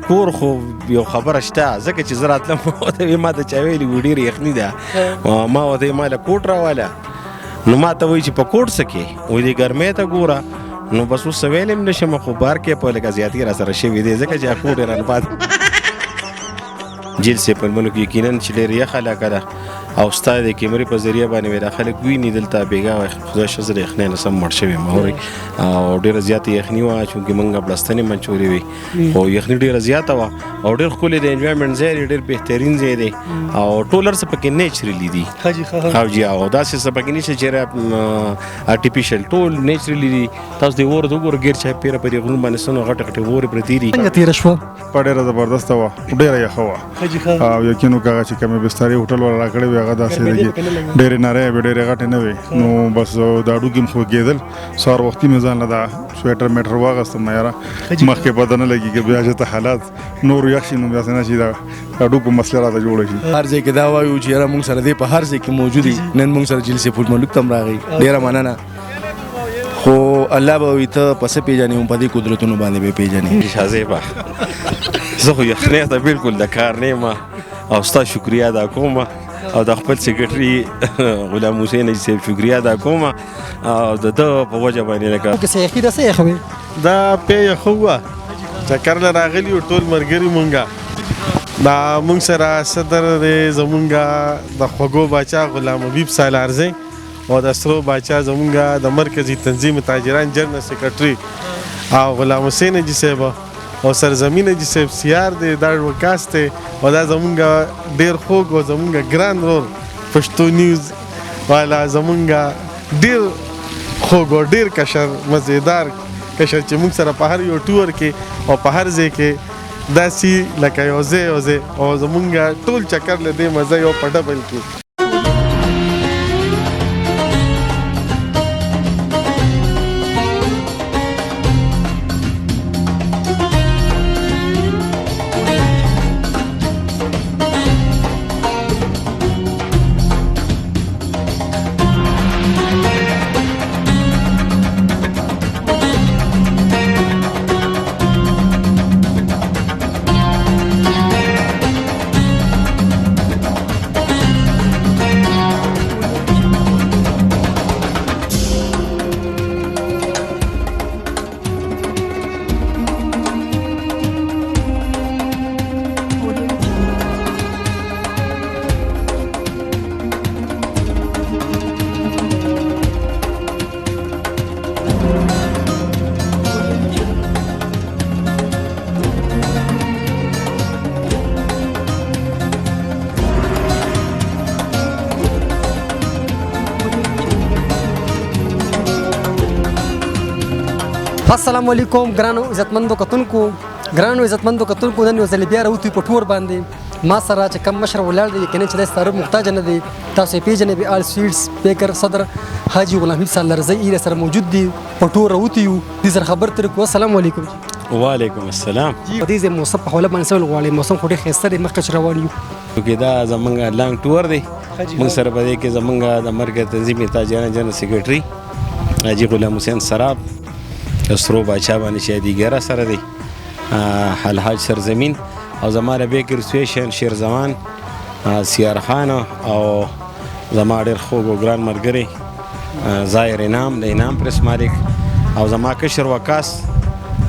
کور خو یو خبره شته ځکه چې زه راتلم ورته ویې ما ته چا ویلي وي ډېره یخني ده ما ورته ویې ما له کوټ راواله نو ما ته وایي چې په کوټ څه کې وایي دې ګرمۍ ته ګوره نو بس اوس څه ویلی هم نه شم خو بار کې په لږه زیاتي را سره شوي دی ځکه چې کوټ یې رانه پاتې جیل صاحب په ملک یقینا چې ډېر یخ علاقه ده او ستا د کیمرې په ذریعه باندې وایي دا خلک ویني دلته بېګا وایي خدای شه زه د یخنۍ نه سم مړ شوی یم او ډېره زیاته یخني وه چونکې موږ بړستنې منچورې وې خو یخني ډېره زیاته وه او ډېر ښکلی د انجوایمنټ ځای دی ډېر بهترین ځای دی او ټول هر څه پکې نیچرلي دي جی او داسې څه پکې نشته چې آرټیفیشل ټول نیچرلي دي تاسو د اور د وګورئ ګیر چای پیره په دې غرونو باندې څونه غټې غټې اورې پرتې دي څنګه تېره شوه په ډېره زبردسته وه ډېره یخه وه او یقین وکړه هغه چې کومې بسترې هوټل والا راکړې وې هغه داسې لګي ډېرې نری وې ډېرې غټې نه وې نو بس دا هډوکي مې خوږېدل سهار وختي مې ځان له دا سویټر میټر واغېستم یاره مخکې پته نه لګي که بیا چې ته حالات نور یخ شي نو داسې نه شي دا هډوکو مسله راته جوړه شي هر ځای کې دا وایو چې یاره موږ سره دی په هر ځای کې موجود دي نن موږ سره جیل سیف الملک ته هم راغی ډېره مننه خو الله به وایي ته په څه پېژنې په دې قدرتونو باندې به پېژنې شازیبه زه خو یخنۍ ته بالکل د کار نه یم او ستا شکریه ادا کوم او د خپل سیکرټري غلام حسین صاحب شکریه ادا کوم او د ده په وجه باندې لکه څه یخي ده څه یخه وې دا پې یخه وه چکر له راغلي وو ټول ملګري مونږه دا مونږ سره صدر دی زمونږ د خوږو باچا غلام حبیب سالارزی او د سرو باچا زمونږ د مرکزي تنظیم تاجران جنرال سیکرټري او غلام حسین جي صاحب او سرزمین جي صاحب سیار دی دا وکاس دی او دا زمونږ ډېر خوږ او زمونږ ګران رور پښتو نیوز والا زمونږ ډېر خوږ او ډېر کشر مزیدار کشر چې موږ سره په هر یو ټور کې او په هر ځای کې داسې لکه یو ځای او زمونږ ټول چکر له دې مزه یو په ډبل کې السلام علیکم ګرانو عزتمندو کتونکو نن یو ځل بیا راوتو په ټور باندې ما سره چې کم مشر ولاړ دی یقینا چې د تعارف محتاج نه دی تاسو یې پیژنئ آل سویټس بیکر صدر حاجي غلام حبیب سالارزی یې سره موجود دی په ټور راوتو یو دې سره خبر تر کو السلام علیکم وعلیکم السلام په دې موسم په حواله باندې سوال غواړي موسم خو ډېر ښایسته دی مخکې روان یو کې دا زمونږ لانګ ټور دی موږ سره په دې کې زمونږ د مرکز تنظیم تاجران جنرال سیکرټري حاجي غلام حسین سراب سرو باچا باندې چې دیګره سره دی الحاج سرزمین او زما بیکر سویشن شیرزمان سیار خان او زما ډېر خوږ او ګران ملګری ظاهر انعام د انعام پرس مالک او زما کشر وکاس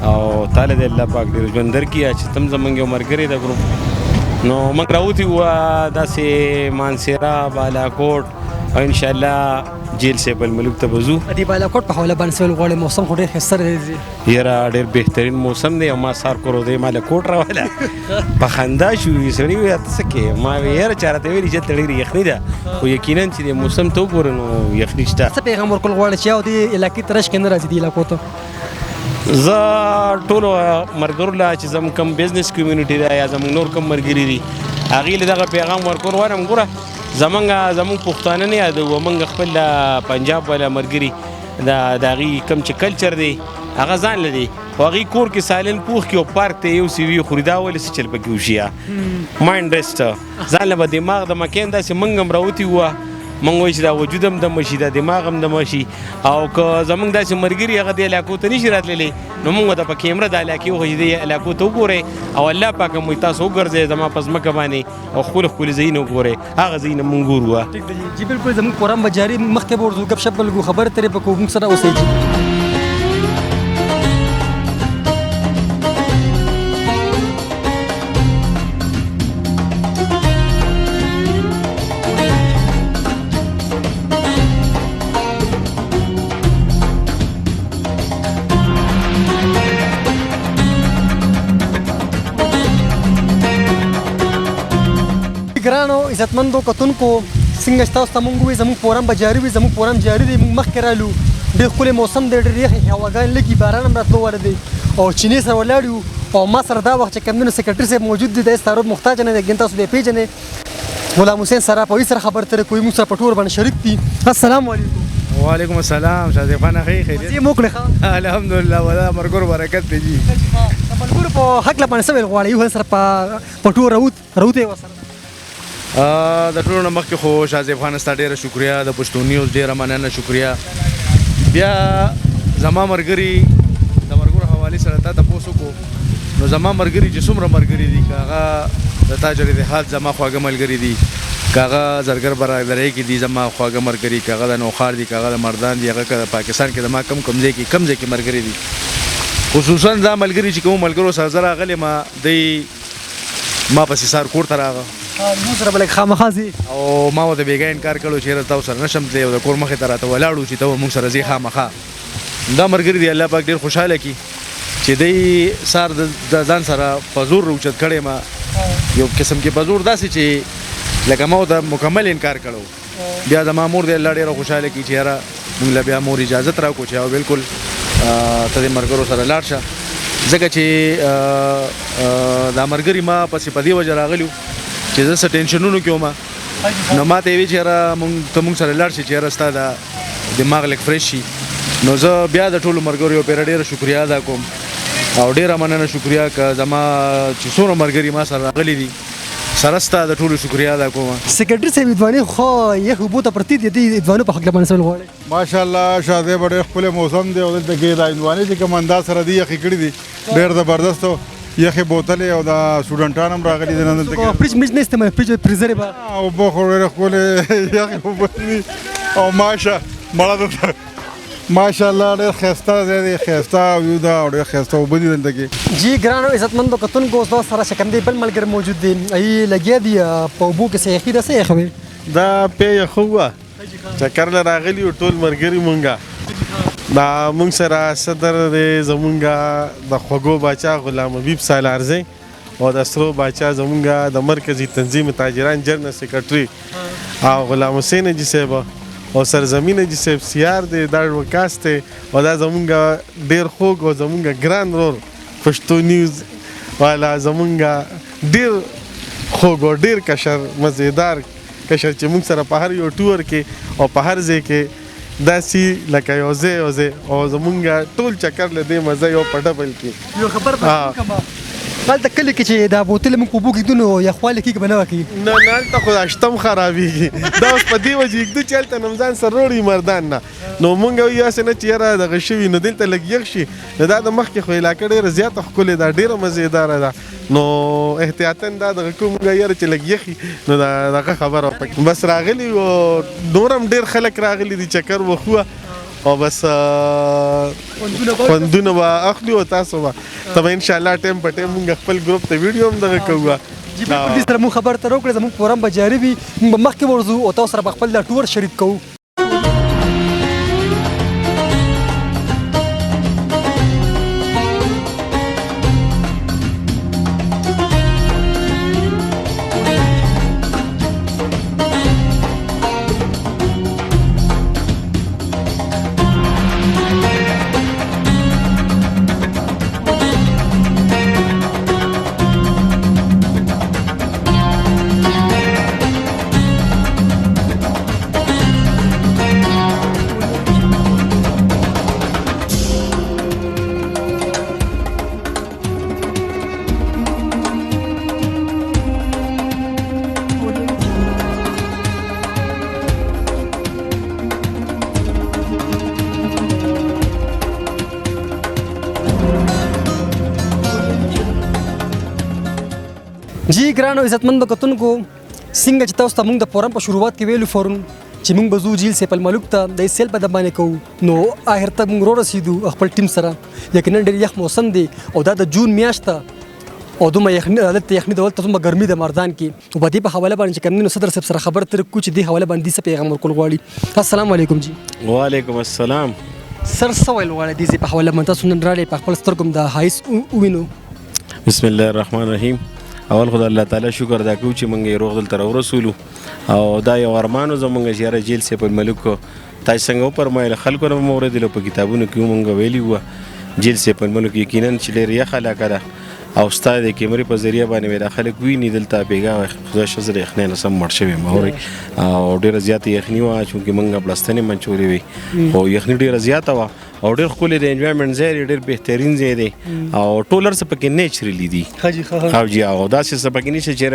او تعالی دې الله پاک دې ژوند درکړي چې تم زمونږ یو ملګری د ګروپ نو موږ راوتي وو داسې مانسیرا بالاکوټ او انشاءالله جیل صاحب الملک ته به ځو د بالاکوټ په حواله باندې سوال غواړي موسم خو ډېر ښایسته دی یاره ډېر بهترین موسم دی او ما سار کورو دی ما له کوټ راواله په خندا شو سړي وایي ته څه کې ما وایي یاره چا راته ویلي چې دلته ډېرې یخني ده خو یقینا چې د موسم ته وګورو نو یخني شته څه پیغام ورکول غواړي چې یو دې علاقې ته راشي که نه راځي دې علاقو ته زه ټولو ملګرو له چې زموږ کوم بزنس کمیونټي دی یا زموږ نور کوم ملګري دي هغې له دغه پیغام ورکول غواړم ګوره زمونږ پښتانه نه یادوو موږ خپل پنجاب والا ملګري د هغې کوم چې کلچر دی هغه ځان له دی خو هغې کور کې سالن پوخ کړي او پارک ته یو سي وي خوري دا ولې څه چل پکې وشي ماینډ ریسټ ځان له به دماغ د مکین داسې موږ هم راوتي وو مونږ وایو چې دا وجود هم دمه شي دا دماغ هم دمه شي او که زمونږ داسې ملګري هغه دې علاقو ته نشي راتللی نو مونږ ورته په کیمره د علاقې وښیو چې دې علاقو ته وګورئ او الله پاک هم وایي تاسو وګرځئ زما په ځمکه باندې او ښکلي ځایونه وګورئ هغه ځایونه مونږ ګورو. جی بالکل زموږ پروګرام به جاري مخکې به ورځو ګپ شپ به لګو خبرې اترې به کوو موږ سره اوسئ جي. ګرانو عزتمندو کتونکو څنګه چې تاسو ته مونږ ووایو زموږ پروګرام به جاري وي زموږ پروګرام جاري دی مونږ مخکې رالو ډېر ښکلی موسم دی ډېر یخې هواګانې لګي باران هم راتلو واله دی او چینې سره ولاړ یو او ما سره دا وخت چې کوم دی نو سکرټري صاحب موجود دی د هېڅ تعارف محتاج نه دی ګین تاسو به یې پېژنئ غلام حسین سراپوي سره خبرې اترې کوي مونږ سره په ټول باندې شریک دي. السلام علیکم. وعلیکم السلام شاذ خان اخی خیریت مزې مو کړې ښه الحمدلله ولا مرګور برکت دی جی. د ملګرو په هکله باندې څه ویل غواړئ یو سره په ټول راوت یې ورسره د ټولو نه مخکې خو شاذ خان ستا ډېره شکریا د پښتو نیوز ډېره مننه شکریا. بیا زما ملګري د ملګرو حوالې سره تا تپوس وکړو نو زما ملګري چې څومره ملګري دي که هغه د تاجر اتحاد زما خواږه ملګري دي که هغه زرګر برادرۍ کې دي زما خواږه ملګري که هغه د نوخار دي که هغه د مردان دي هغه که د پاکستان کې زما کم ځای کې ملګري دي خصوصا دا ملګري چې کوم ملګرو سره زه راغلی ما پسې سار کور ته راغه مو سره به لږ خامخا ځي او ما ورته بېګا انکار کړو چې یاره تا سره نشم تللی او د کور مخې ته راته ولاړو چې ته مونږ سره ځې خامخا. دا ملګري دی الله پاک ډېر خوشحاله کړي چې دی سار د ځان سره په زور راوچت کړی ما یو قسم کې په زور داسې چې لکه ما ورته مکمل انکار کړو. بیا زما مور دی الله ډېره خوشحاله کړي چې یاره مونږ له بیا مور اجازت راکړو چې او بالکل ته د ملګرو سره لاړ شه ځکه چې دا ملګري ما پسې په دې وجه راغلي چې زه څه ټینشنونو کې وم نو ما ته یې ویل چې یاره ته مونږ سره لاړ شي چې یاره ستا دا دماغ لږ فریش شي. نو زه بیا د ټولو ملګرو پرې ډېره شکریا ادا کوم او ډېره مننه شکریا که زما چې څومره ملګري ما سره راغلي دي سره ستا د ټولو شکریا ادا کوم. سکرټري صاحب ادواني خو یخ اوبو ته پرتې دي دې ادوانو په هکله باندې څه غواړئ. ماشاءالله شاذ ډېر ښکلی موسم دی او دلته کې دا هندوانې چې کوم انداز سره دي یخې کړي دي ډېر زبردست یخې بوتلې او دا سټوډنټان هم راغلي دي نن دلته فریج میج نه استعمال فریج پریزر به اوبه خو ډېرې ښکلې یخې اوبه دي او ماشاءالله ډېر ښایسته ځای دی ښایسته ویو ده او ډېر ښایسته اوبه دي دلته کې. جی ګرانو عزتمندو کتونکو اوس سره چې کوم دی بل ملګری موجود دی ای لګیا دي په اوبو کې څه یخي ده څه یخ وي دا پې یخه وه چکر له راغلي یو ټول ملګري مونږه دا مونږ سره صدر دی زمونږه د خوږو باچا غلام حبیب سالارزی او د سرو باچا زمونږه د مرکزي تنظیم تاجران جنرال سیکرټري او غلام حسین حاجي صاحب او سرزمین حاجي صاحب سیار دی دا وکاس دی او دا زمونږه ډېر خوږ او زمونږه ګران رور پښتو نیوز والا زمونږه ډېر خوږ او ډېر کشر مزیدار کشر چې مونږ سره په هر یو ټور کې او په هر ځای کې داسې لکه یو ځای او زمونږ ټول چکر له دې مزه یو په ډبل کې یو خبر به هلته کلي کې چې دا بوتلې موږ په اوبو کې ږدو نو یخوالی کېږي به نه وکړي نه هلته خو اشتم خرابېږي دا اوس په دې وجې ږدو چې هلته نمځان سره روړي مردان نه نو مونږ وایو هسې نه چې یاره دغه شوي نو دلته لږ یخ شي نو دا د مخکې خو علاقه ډېره زیاته ښکلې ده ډېره مزېداره ده نو احتیاطاً دا دغه کوو مونږ یاره چې لږ یخي نو دغه خبره بس راغلي او نور هم ډېر خلک راغلي دي چکر وخوه او بس خوندونه به اخلي او تاسو به ته انشاءالله ټایم په ټایم مونږ خپل ګروپ ته ویډیو هم دغه کوو. جی بالکل دې سره مونږ خبر ته راوکړې زموږ پروګرام به جاري وي مونږ به مخکې ورځو او تاسو سره به خپل دا ټور شریک کوو. جی ګرانو عزتمندو کتونکو څنګه چې تاسو ته موږ د پروګرام په شروعات کې ویلو فورن چې موږ به ځو جیل سیف الملوک ته د سیل په دبانې کوو نو آخر ته موږ رسیدو خپل ټیم سره یقینا ډېر یخ موسم دی او دا د جون میاشت ته او دومره یخني دلته یخني د ولته دومره ګرمي د مردان کې او په دې په حواله باندې چې کمنو صدر صاحب سره خبر تر کو چې دې حواله باندې څه پیغام ورکول غواړي السلام علیکم جی وعلیکم السلام سر سوال غواړي دې په حواله باندې تاسو نن راړې په خپل سترګم د هایس وینو بسم الله الرحمن الرحیم اول خدای الله تعالی شکر دا کوم چې مونږ یې روغ دلته ورسولو او دا یو ارمانو زمونږ چې یاره جیل سیف الملوک تاسو څنګه وپرمایل خلکو نه مورد له په کتابونو کې مونږ ویلی و جیل سیف الملوک یقینا چې ډېر یخ علاقه ده او استاد د کیمرې په ذریعہ باندې ویل خلک ویني دلته بیګا خدای شزر یخنه نه سم مړ شوی موري او ډېر زیات یخنی و چې مونږ بلستنې منچوري وي او یخنی ډېر زیات و او ډېر خپل د انجوایمنت ځای ډېر بهترین ځای دی او ټولر څه پکې نیچرلی دي خو او دا څه پکې نشي چې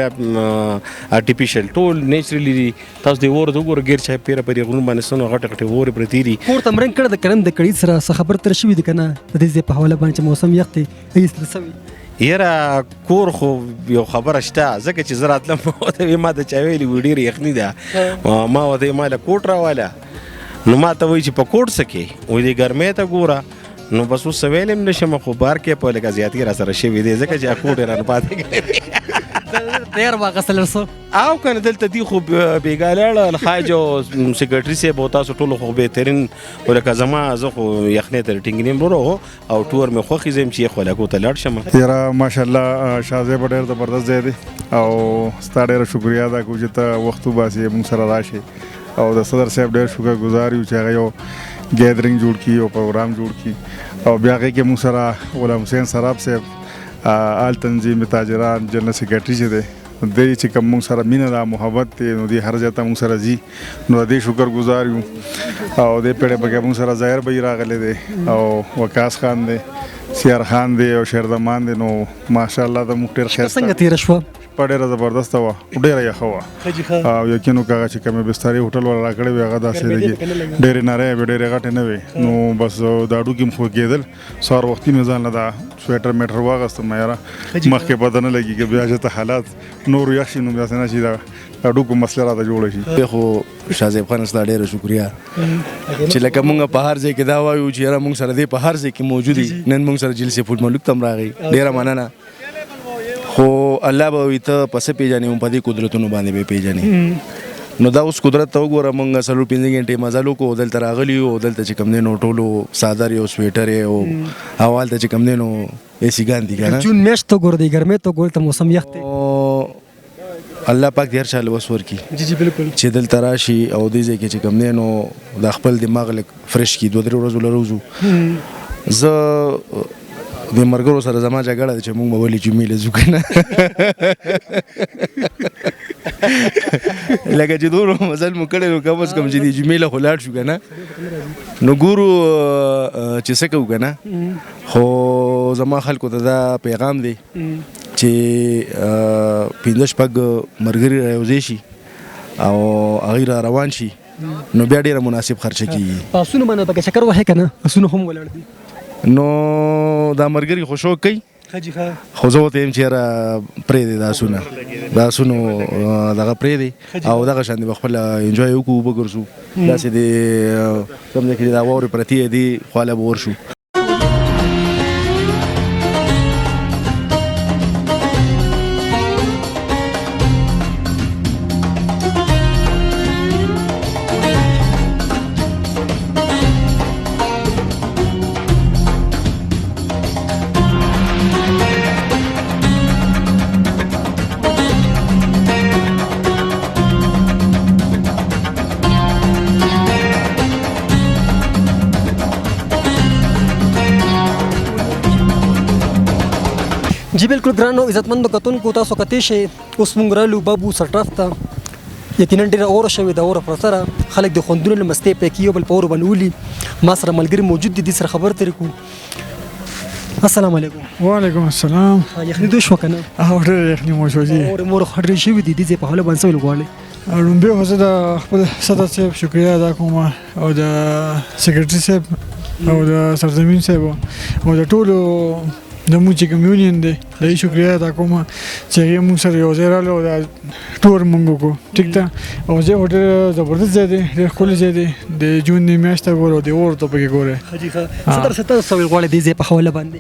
ارټیفیشل ټول نیچرلی دي تاسو د ور د ګور غیر چا پیر پر غون باندې سونه غټ غټ ور پرتی دي کور تمرین کړه د کړم د کړي سره خبر تر شوی دی کنه د دې په حواله باندې موسم یخ دی هیڅ رسوي یره کور خو یو خبره شته ځکه چې زراعت لم ته ما د چا ویلي وډیر یخنی ده ما وته ما له کوټ راواله نو ما ته وای چې په کوټ سکے وې د ګرمه ته ګوره نو بس وس ویلم نشم خو بار کې په لګه زیاتی را سره شوی دی ځکه چې کوټ ران پاتې ډیر واغسل رسو او کنه دلته دی خو بیګاله الحاج او سیکریټری سه بوتا سو ټولو خو بهترین ولکه زما زه خو یخنه تر ټینګنیم ورو او ټور مې خوخي زم چې خو له کوته لړ شم یاره ماشاءالله شازه ډېر زبردست ځای دی او ستاسو ډېر شکریا دا کوم چې ته وختو باسي موږ سره راشي او د صدر صاحب ډېر شکر گزار یو چې هغه یو ګیدرینګ جوړ کی او پروګرام جوړ کی او بیا کې موږ سره غلام حسین سراب صاحب آل تنظیم تاجران جنرال سیکریټری چې دی د چې کوم موږ سره مینه دا محبت دی نو دی هر ځای ته موږ سره زی نو دې شکر گزار یو او دې پیړه بګه موږ سره ظاهر به راغله دی او وقاص خان دی سیار خان دی او شهردمان دی نو ماشاءالله د موږ ډیر خیر څنګه تیر شو ډېره زبردست و ډېره یخه وه او یقینو کاغه چې کومې بسترې هوټل ولا راکړې وي هغه داسې لګي ډېرې نری وي ډېرې غټې نه وي نو بس دا هډوکي مې خوږېدل سهار وختي مې ځان له دا سویټر میټر واغستم یاره مخکې پته نه لګي که بیا چې حالات نور یخ شي نو بیا څه نه شي دا هډوکو مسله راته جوړه شي خو شاه خان ستا ډېره شکریا چې لکه مونږ په هر ځای کې دا وایو چې یاره مونږ سره دی په هر ځای کې موجود دي نن مونږ سره جیل سیف الملوک تم راغی ډېره مننه خو الله به وي ته پسې پیژنې په دې قدرتونو باندې به پیژنې نو دا اوس قدرت ته وګوره مونږ 45 غنټې مزل وکړو دلته راغلي یو دلته چې کوم دی نو ټولو څادر یو سویټر او حوال ته چې کوم دی نو اسی ګان دي کنه جون میاشت ته ګور دی ګرمه ته ګور ته موسم یخ دی الله پاک دې هر چا له وس ورکړي جی بالکل چې دلته راشي او دې ځای کې چې کوم دی نو د خپل دماغ لک فرش کی 2-3 ورځې لروزو زه د مرګرو سره زما جګړه چې موږ به ولې جمعې له ځو کنه لکه چې دومره مزل مو کړی نو کم از کم چې د جمعې له خو لاړ شو که نه نو ګورو چې څه کوو که نه خو زما خلکو ته دا پیغام دی چې 15 ملګري رایوځای شي او هغوی را روان شي نو بیا ډېره مناسب خرچه کېږي پاسونه باندې پکې چکر وهې که نه اسونه هم ولاړ دي نو دا ملګري خو شوق کوي خو زه ورته یم چې یاره پرېږدې دا اسونه دغه پرېږدې او دغه شان دې به خپله انجوای وکړو اوبه ګرځو داسې د کوم ځای کې چې دا واورې پرتې دي خواله به ورشو جی بالکل ګرانو عزتمندو کتونکو تاسو کتې شئ اوس موږ رالو بابو سټرف ته یقینا ډېره اوره شوې ده اوره پرته ده خلک د خوندونو له مستۍ پیکي یو بل په اور باندې ولي ما سره ملګري موجود دي دې سره خبرې ترې کړو السلام علیکم وعلیکم السلام یخني دوی شوه که نه ډېره یخني مو شوه جي اورې مور خټرې شوي دي دې ځای په حواله باندې څه ویل غواړئ لومبۍ خو زه د خپل صدر صاحب شکریه ادا کوم او د سیکریټري صاحب او د سرزمین صاحب او د ټولو زموږ چې کوم یونین دی د دې شکریه ادا کوم چې هغې موږ سره یو ځای راغلو او دا ټور موږ وکړو ټیک ده او ځای خو ډېر زبردست ځای دی ډېر ښکلی ځای دی د جون د میاشت ته ګوره او د اور ته پکې ګورئ حاجي ښه څه درڅه تاسو څه ویل غواړئ دې ځای په حواله باندې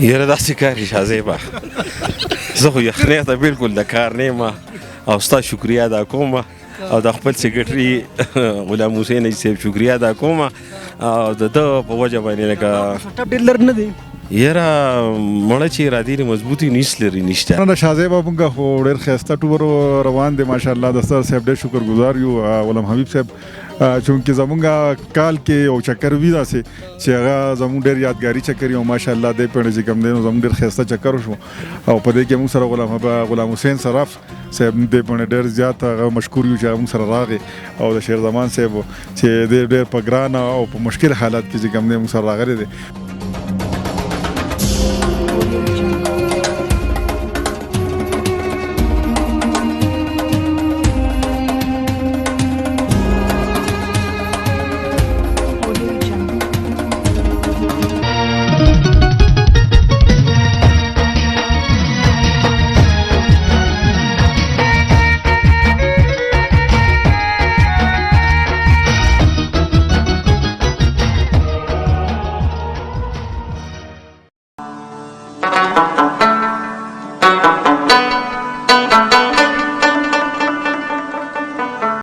یاره داسې کار شي شاه زیبا زه خو یخنۍ ته بالکل د کار نه یم او ستا شکریه ادا کوم او د خپل سیکرټري غلام حسین صاحب شکریه ادا کوم او د ده په وجه باندې لکه ټاپ ډېر لر نه دی یاره مړه چې ارادې مضبوطي نیس لري نشته نه د شاه زیبا مونږ خو ډېر ښایسته ټور روان دی ماشاءالله د ستر صاحب ډېر شکرګزار یو غلام حبیب صاحب چونکې زمونږ کال کې یو چکر وي داسې چې هغه زمونږ ډېر یادګاري چکر یو ماشاءالله دی پېڼې چې کوم دی نو زمونږ ډېر ښایسته چکر وشو او په دې کې موږ سره غلام حسین صراف صاحب دی پېڼې ډېر زیات هغه مشکور یو چې هغه موږ سره راغی او د شیر زمان صاحب چې دی ډېر په ګرانه او په مشکل حالات کې چې کوم دی موږ سره راغلی دی Thank you.